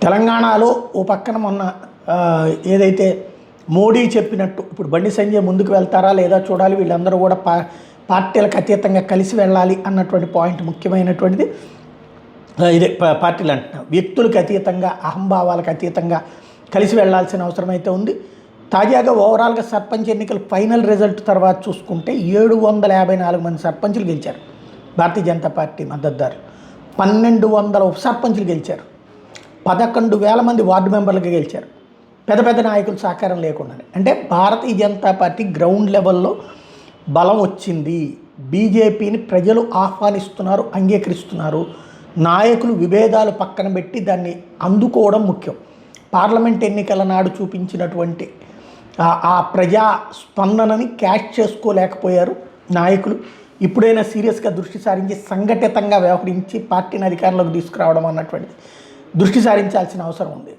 తెలంగాణలో ఓ పక్కన మొన్న ఏదైతే మోడీ చెప్పినట్టు ఇప్పుడు బండి సంజయ్ ముందుకు వెళ్తారా లేదా చూడాలి, వీళ్ళందరూ కూడా పార్టీలకు అతీతంగా కలిసి వెళ్ళాలి అన్నటువంటి పాయింట్ ముఖ్యమైనటువంటిది. ఇదే పార్టీలు అంటున్నాం, వ్యక్తులకు అతీతంగా అహంభావాలకు అతీతంగా కలిసి వెళ్లాల్సిన అవసరం అయితే ఉంది. తాజాగా ఓవరాల్గా సర్పంచ్ ఎన్నికలు ఫైనల్ రిజల్ట్ తర్వాత చూసుకుంటే 754 మంది సర్పంచులు గెలిచారు భారతీయ జనతా పార్టీ మద్దతుదారులు. 1200 ఉప సర్పంచులు గెలిచారు. 11,000 మంది వార్డు మెంబర్లుగా గెలిచారు. పెద్ద పెద్ద నాయకుల సహకారం లేకుండానే. అంటే భారతీయ జనతా పార్టీ గ్రౌండ్ లెవెల్లో బలం వచ్చింది. బీజేపీని ప్రజలు ఆహ్వానిస్తున్నారు, అంగీకరిస్తున్నారు. నాయకులు విభేదాలు పక్కన పెట్టి దాన్ని అందుకోవడం ముఖ్యం. పార్లమెంట్ ఎన్నికల నాడు చూపించినటువంటి ఆ ప్రజా స్పందనని క్యాష్ చేసుకోలేకపోయారు నాయకులు. ఇప్పుడైనా సీరియస్గా దృష్టి సారించి సంఘటితంగా వ్యవహరించి పార్టీని అధికారంలోకి తీసుకురావడం అన్నటువంటిది దృష్టి సారించాల్సిన అవసరం ఉంది.